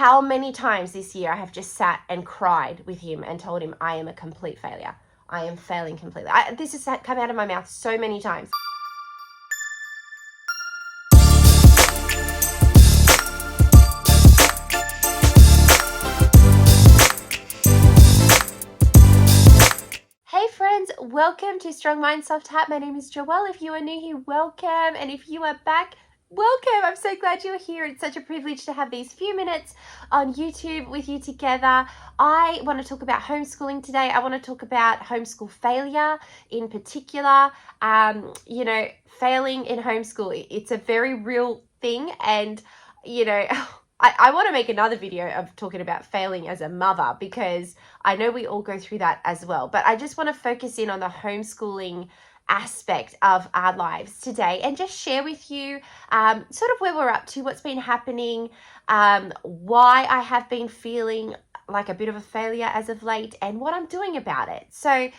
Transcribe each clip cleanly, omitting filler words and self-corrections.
how many times this year I have just sat and cried with him and told him I am a complete failure. I am failing completely. This has come out of my mouth so many times. Hey friends, welcome to Strong Mind Soft Heart. My name is Joelle. If you are new here, welcome. And if you are back, welcome. I'm so glad you're here. It's such a privilege to have these few minutes on YouTube with you together. I want to talk about homeschooling today. I want to talk about homeschool failure in particular. Failing in homeschool. It's a very real thing. And, I want to make another video of talking about failing as a mother, because I know we all go through that as well. But I just want to focus in on the homeschooling aspect of our lives today and just share with you sort of where we're up to, what's been happening, why I have been feeling like a bit of a failure as of late, and what I'm doing about it. So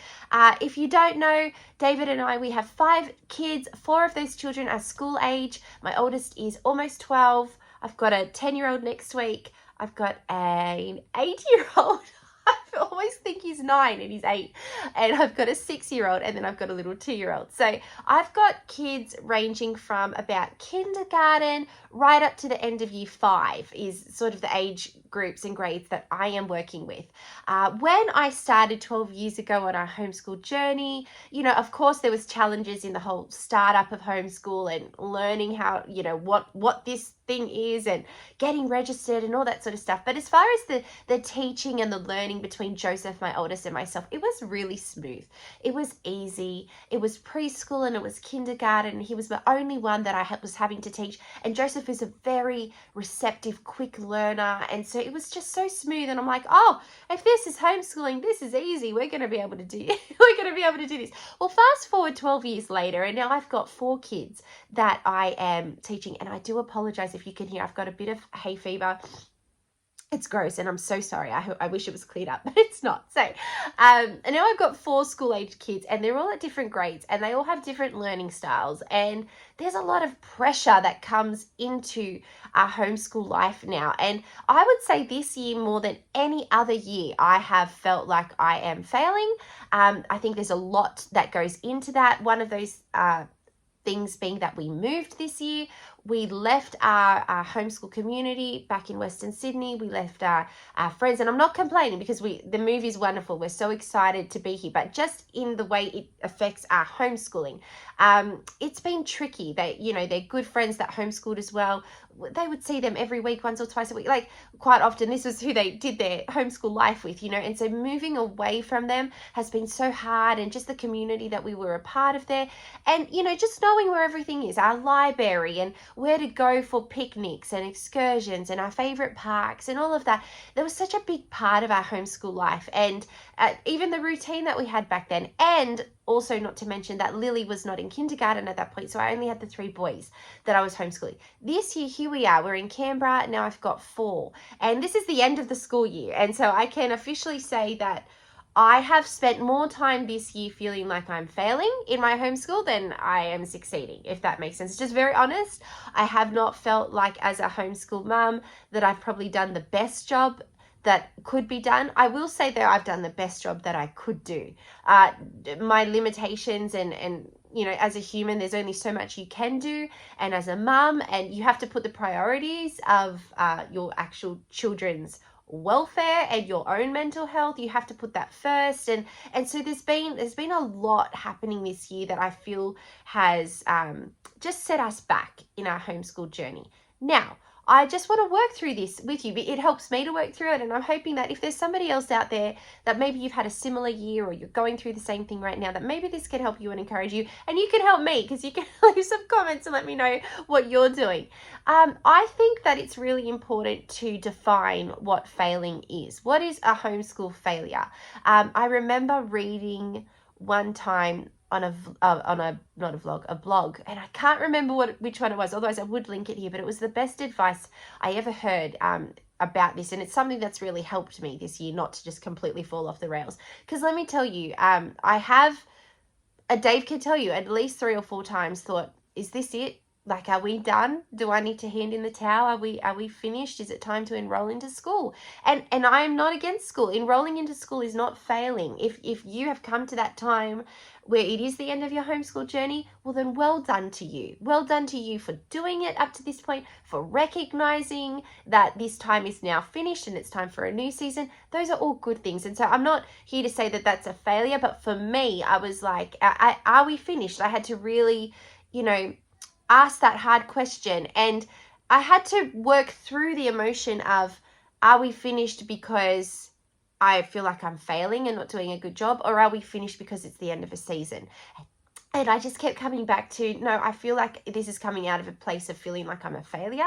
if you don't know, David and I, we have 5 kids. 4 of those children are school age. My oldest is almost 12. I've got a 10-year-old next week. I've got an 8-year-old. I always think he's 9 and he's 8. And I've got a 6-year-old, and then I've got a little 2-year-old. So I've got kids ranging from about kindergarten right up to the end of year 5 is sort of the age groups and grades that I am working with. When I started 12 years ago on our homeschool journey, of course there was challenges in the whole startup of homeschool and learning how, what this thing is and getting registered and all that sort of stuff. But as far as the teaching and the learning between Joseph, my oldest, and myself, it was really smooth. It was easy. It was preschool and it was kindergarten. He was the only one that I was having to teach. And Joseph is a very receptive, quick learner. And so it was just so smooth. And I'm like, oh, if this is homeschooling, this is easy. We're going to be able to do this. Well, fast forward 12 years later, and now I've got 4 kids that I am teaching. And I do apologize if you can hear, I've got a bit of hay fever. It's gross, and I'm so sorry. I wish it was cleared up, but it's not. So, and now I've got 4 school-age kids, and they're all at different grades, and they all have different learning styles, and there's a lot of pressure that comes into our homeschool life now. And I would say this year, more than any other year, I have felt like I am failing. I think there's a lot that goes into that. One of those things being that we moved this year. We left our homeschool community back in Western Sydney. We left our friends, and I'm not complaining because the move is wonderful. We're so excited to be here, but just in the way it affects our homeschooling, it's been tricky. They're good friends that homeschooled as well. They would see them every week, once or twice a week. Like quite often, this was who they did their homeschool life with, and so moving away from them has been so hard, and just the community that we were a part of there, and just knowing where everything is, our library and where to go for picnics and excursions and our favorite parks and all of that. There was such a big part of our homeschool life, and even the routine that we had back then. And also, not to mention that Lily was not in kindergarten at that point, so I only had the 3 boys that I was homeschooling. This year, here we are, we're in Canberra, now I've got 4, and this is the end of the school year, and so I can officially say that I have spent more time this year feeling like I'm failing in my homeschool than I am succeeding, if that makes sense. Just very honest, I have not felt like, as a homeschool mum, that I've probably done the best job that could be done. I will say though, I've done the best job that I could do. My limitations and as a human, there's only so much you can do. And as a mum, and you have to put the priorities of your actual children's welfare and your own mental health, you have to put that first. And so there's been a lot happening this year that I feel has just set us back in our homeschool journey. Now, I just want to work through this with you. It helps me to work through it, and I'm hoping that if there's somebody else out there that maybe you've had a similar year or you're going through the same thing right now, that maybe this can help you and encourage you, and you can help me because you can leave some comments and let me know what you're doing. I think that it's really important to define what failing is. What is a homeschool failure? I remember reading one time on a blog, and I can't remember which one it was, otherwise I would link it here, but it was the best advice I ever heard about this, and it's something that's really helped me this year not to just completely fall off the rails. Because let me tell you, I have, Dave can tell you, at least 3 or 4 times thought, is this it? Like, are we done? Do I need to hand in the towel? Are we finished? Is it time to enroll into school? And I am not against school. Enrolling into school is not failing. If you have come to that time where it is the end of your homeschool journey, well then well done to you. Well done to you for doing it up to this point, for recognizing that this time is now finished and it's time for a new season. Those are all good things. And so I'm not here to say that that's a failure, but for me, I was like, are we finished? I had to really, ask that hard question, and I had to work through the emotion of, are we finished because I feel like I'm failing and not doing a good job, or are we finished because it's the end of a season? And I just kept coming back to, no, I feel like this is coming out of a place of feeling like I'm a failure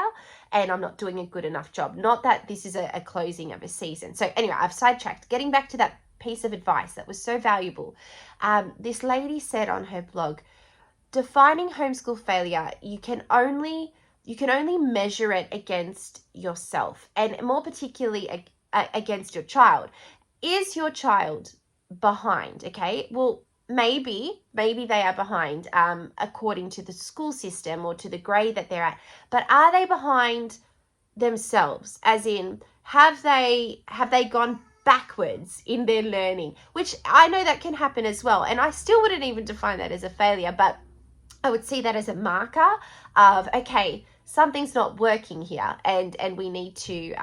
and I'm not doing a good enough job, not that this is a closing of a season. So anyway, I've sidetracked. Getting back to that piece of advice that was so valuable, this lady said on her blog, defining homeschool failure, you can only measure it against yourself, and more particularly against your child. Is your child behind? Okay, well, maybe they are behind according to the school system or to the grade that they're at, but are they behind themselves? As in, have they gone backwards in their learning? Which I know that can happen as well, and I still wouldn't even define that as a failure, but I would see that as a marker of, okay, something's not working here, and we need to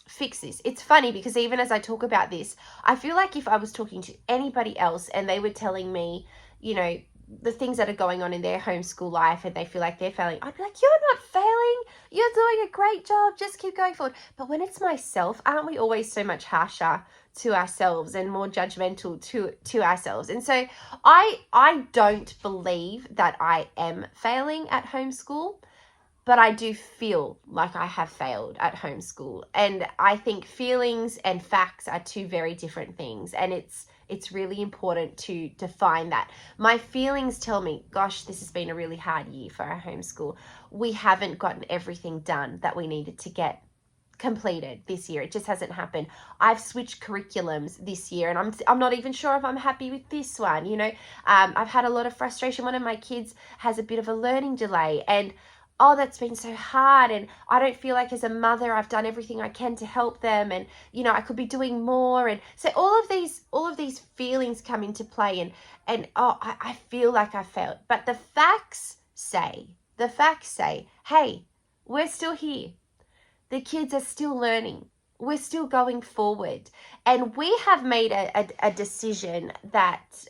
fix this. It's funny because even as I talk about this, I feel like if I was talking to anybody else and they were telling me, the things that are going on in their homeschool life and they feel like they're failing, I'd be like, you're not failing. You're doing a great job. Just keep going forward. But when it's myself, aren't we always so much harsher to ourselves and more judgmental to ourselves? And so I don't believe that I am failing at homeschool, but I do feel like I have failed at homeschool. And I think feelings and facts are two very different things. And it's really important to define that. My feelings tell me, gosh, this has been a really hard year for our homeschool. We haven't gotten everything done that we needed to get completed this year. It just hasn't happened. I've switched curriculums this year, and I'm not even sure if I'm happy with this one. I've had a lot of frustration. One of my kids has a bit of a learning delay, and oh, that's been so hard, and I don't feel like as a mother I've done everything I can to help them, and I could be doing more. And so all of these feelings come into play, and I feel like I failed. But the facts say, hey, we're still here. The kids are still learning. We're still going forward. And we have made a decision that,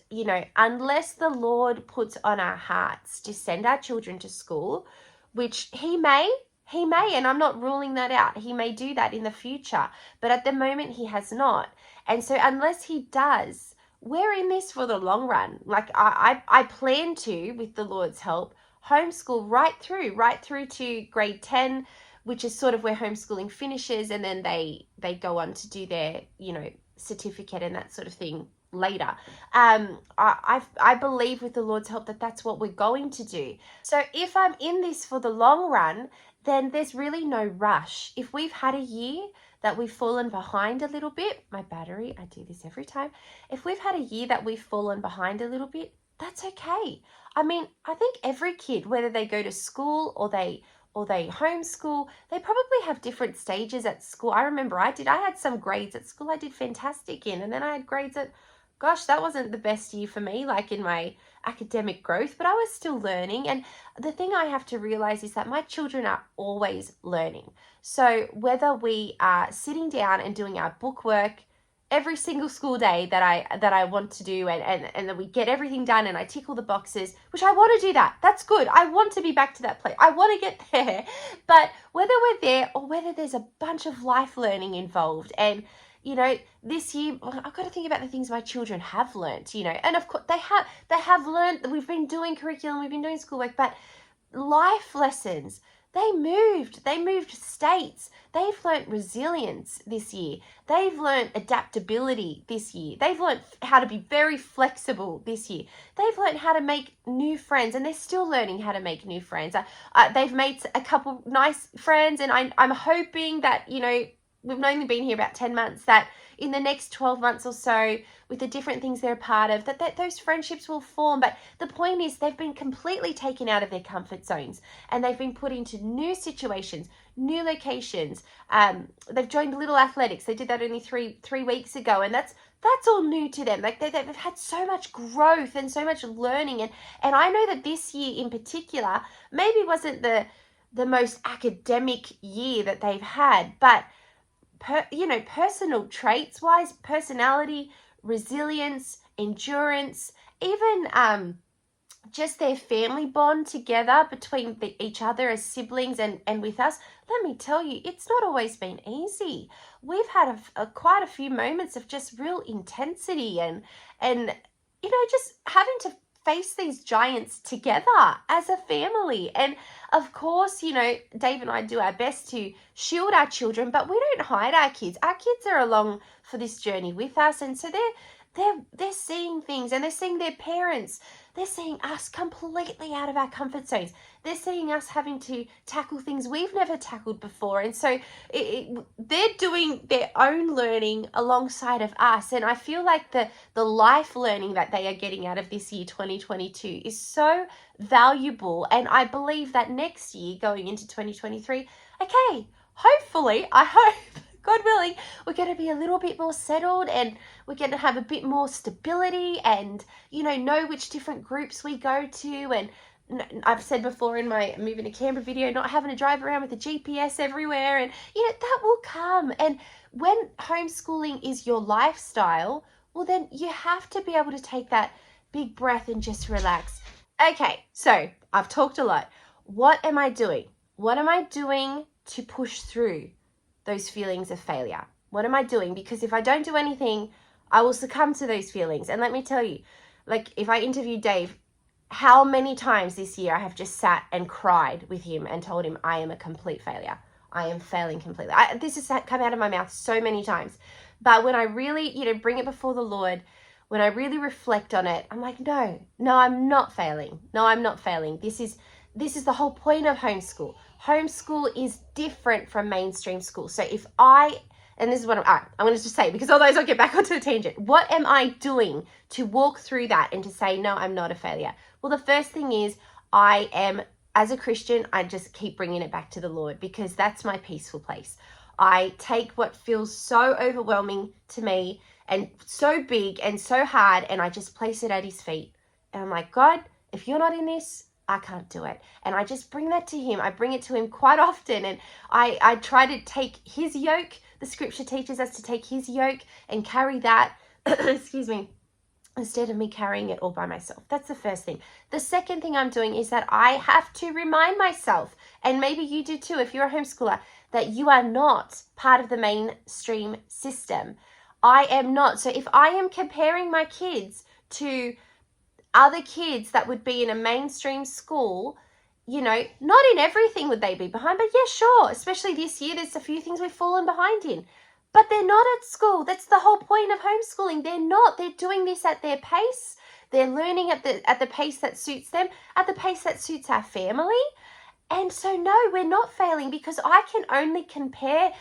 unless the Lord puts on our hearts to send our children to school, which he may, and I'm not ruling that out. He may do that in the future, but at the moment he has not. And so unless he does, we're in this for the long run. Like I plan to, with the Lord's help, homeschool right through to grade 10, which is sort of where homeschooling finishes, and then they go on to do their, certificate and that sort of thing later. I believe with the Lord's help that that's what we're going to do. So if I'm in this for the long run, then there's really no rush. If we've had a year that we've fallen behind a little bit, my battery, I do this every time. If we've had a year that we've fallen behind a little bit, that's okay. I mean, I think every kid, whether they go to school or they homeschool, they probably have different stages at school. I remember I had some grades at school I did fantastic in, and then I had grades that, gosh, that wasn't the best year for me, like in my academic growth, but I was still learning. And the thing I have to realize is that my children are always learning. So whether we are sitting down and doing our book work every single school day that I want to do, and then we get everything done and I tick all the boxes, which I want to do that. That's good. I want to be back to that place. I want to get there. But whether we're there or whether there's a bunch of life learning involved, and this year I've got to think about the things my children have learned, and of course they have learned that we've been doing curriculum, we've been doing schoolwork, but life lessons, they moved states. They've learned resilience this year. They've learned adaptability this year. They've learned how to be very flexible this year. They've learned how to make new friends, and they're still learning how to make new friends. They've made a couple nice friends, and I'm hoping that, we've only been here about 10 months, that in the next 12 months or so, with the different things they're a part of, that those friendships will form. But the point is, they've been completely taken out of their comfort zones, and they've been put into new situations, new locations. They've joined Little Athletics. They did that only three weeks ago, and that's all new to them. Like they've had so much growth and so much learning, and I know that this year in particular maybe wasn't the most academic year that they've had, but personal traits wise, personality, resilience, endurance, even just their family bond together between each other as siblings and with us. Let me tell you, it's not always been easy. We've had quite a few moments of just real intensity and just having to face these giants together as a family. And of course, Dave and I do our best to shield our children, but we don't hide our kids. Our kids are along for this journey with us, and so they're seeing things, and they're seeing their parents. They're seeing us completely out of our comfort zones. They're seeing us having to tackle things we've never tackled before. And so they're doing their own learning alongside of us. And I feel like the life learning that they are getting out of this year, 2022, is so valuable. And I believe that next year, going into 2023, okay, hopefully, I hope, God willing, we're going to be a little bit more settled, and we're going to have a bit more stability, and, know which different groups we go to. And I've said before in my moving to Canberra video, not having to drive around with a GPS everywhere, and, that will come. And when homeschooling is your lifestyle, well, then you have to be able to take that big breath and just relax. Okay, so I've talked a lot. What am I doing? What am I doing to push through those feelings of failure? What am I doing? Because if I don't do anything, I will succumb to those feelings. And let me tell you, like if I interviewed Dave, how many times this year I have just sat and cried with him and told him I am a complete failure. I am failing completely. This has come out of my mouth so many times. But when I really, bring it before the Lord, when I really reflect on it, I'm like, no, I'm not failing. No, I'm not failing. This is the whole point of homeschool. Homeschool is different from mainstream school. So and this is what I'm going to just say, because otherwise I'll get back onto a tangent. What am I doing to walk through that and to say, no, I'm not a failure? Well, the first thing is as a Christian, I just keep bringing it back to the Lord, because that's my peaceful place. I take what feels so overwhelming to me and so big and so hard, and I just place it at his feet. And I'm like, God, if you're not in this, I can't do it. And I just bring that to him. I bring it to him quite often. And I try to take his yoke. The scripture teaches us to take his yoke and carry that, excuse me, instead of me carrying it all by myself. That's the first thing. The second thing I'm doing is that I have to remind myself, and maybe you do too if you're a homeschooler, that you are not part of the mainstream system. I am not. So if I am comparing my kids to other kids that would be in a mainstream school, not in everything would they be behind, but yeah, sure. Especially this year, there's a few things we've fallen behind in. But they're not at school. That's the whole point of homeschooling. They're not. They're doing this at their pace. They're learning at the pace that suits them, at the pace that suits our family. And so, no, we're not failing, because I can only compare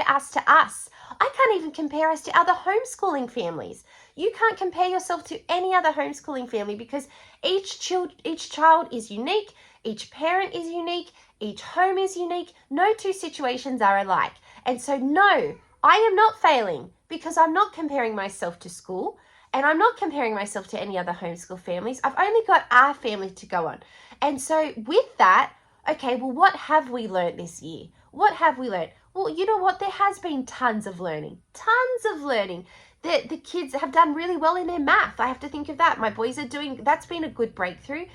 us to us. I can't even compare us to other homeschooling families. You can't compare yourself to any other homeschooling family, because each child is unique, each parent is unique, each home is unique. No two situations are alike. And so, no, I am not failing, because I'm not comparing myself to school, and I'm not comparing myself to any other homeschool families. I've only got our family to go on. And so with that, okay, well, what have we learned this year? What have we learned? Well, you know what? There has been tons of learning. The kids have done really well in their math. I have to think of that. My boys that's been a good breakthrough.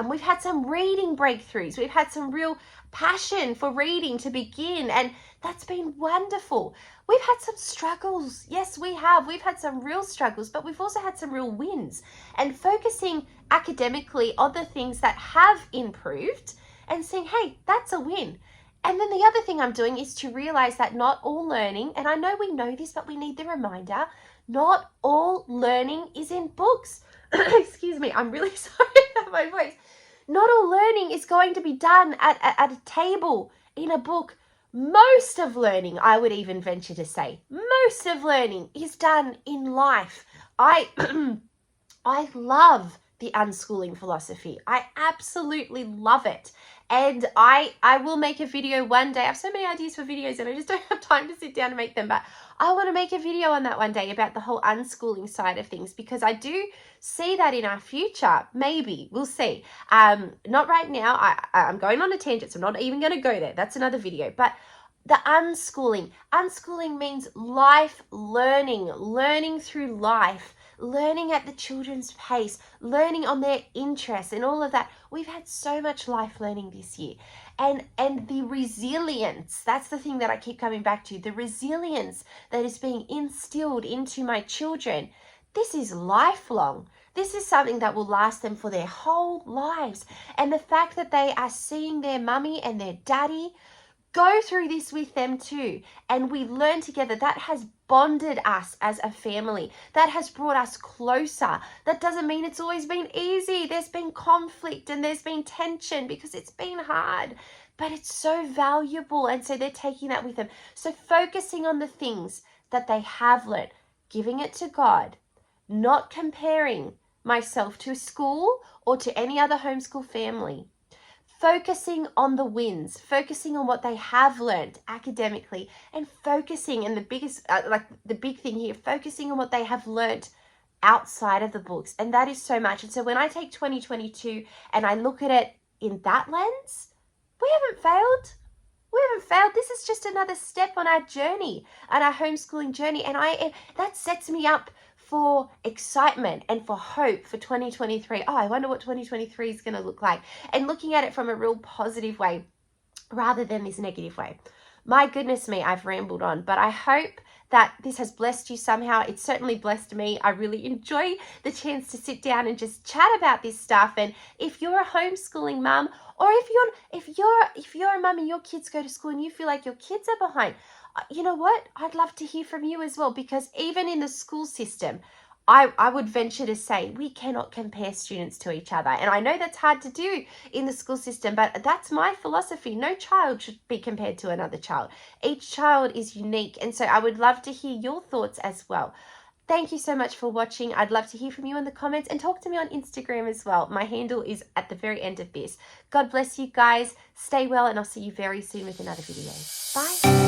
We've had some reading breakthroughs. We've had some real passion for reading to begin, and that's been wonderful. We've had some struggles. Yes, we have. We've had some real struggles, but we've also had some real wins. And focusing academically on the things that have improved and saying, hey, that's a win. And then the other thing I'm doing is to realize that not all learning, and I know we know this, but we need the reminder, not all learning is in books. Excuse me, I'm really sorry about my voice. Not all learning is going to be done at a table in a book. most of learning, I would even venture to say, most of learning is done in life. I I love the unschooling philosophy. I absolutely love it. And I will make a video one day. I have so many ideas for videos and I just don't have time to sit down and make them. But I want to make a video on that one day about the whole unschooling side of things, because I do see that in our future. Maybe. We'll see. Not right now. I'm going on a tangent, so I'm not even going to go there. That's another video. But the unschooling. Unschooling means life learning, learning through life, learning at the children's pace, learning on their interests and all of that. We've had so much life learning this year. And the resilience, that's the thing that I keep coming back to, the resilience that is being instilled into my children. This is lifelong. This is something that will last them for their whole lives. And the fact that they are seeing their mummy and their daddy go through this with them too, and we learn together, that has bonded us as a family. That has brought us closer. That doesn't mean it's always been easy. There's been conflict and there's been tension because it's been hard, but it's so valuable. And so they're taking that with them. So focusing on the things that they have learned, giving it to God, not comparing myself to school or to any other homeschool family. Focusing on the wins, focusing on what they have learned academically, and focusing, and the biggest, the big thing here, focusing on what they have learned outside of the books. And that is so much. And so when I take 2022 and I look at it in that lens, we haven't failed. We haven't failed. This is just another step on our journey, on our homeschooling journey. And that sets me up for excitement and for hope for 2023. Oh, I wonder what 2023 is going to look like. And looking at it from a real positive way rather than this negative way. My goodness me, I've rambled on, but I hope that this has blessed you somehow. It's certainly blessed me. I really enjoy the chance to sit down and just chat about this stuff. And if you're a homeschooling mum, or if you're a mum and your kids go to school and you feel like your kids are behind, you know what? I'd love to hear from you as well, because even in the school system, I would venture to say we cannot compare students to each other. And I know that's hard to do in the school system, but that's my philosophy. No child should be compared to another child. Each child is unique. And so I would love to hear your thoughts as well. Thank you so much for watching. I'd love to hear from you in the comments, and talk to me on Instagram as well. My handle is at the very end of this. God bless you guys. Stay well, and I'll see you very soon with another video. Bye.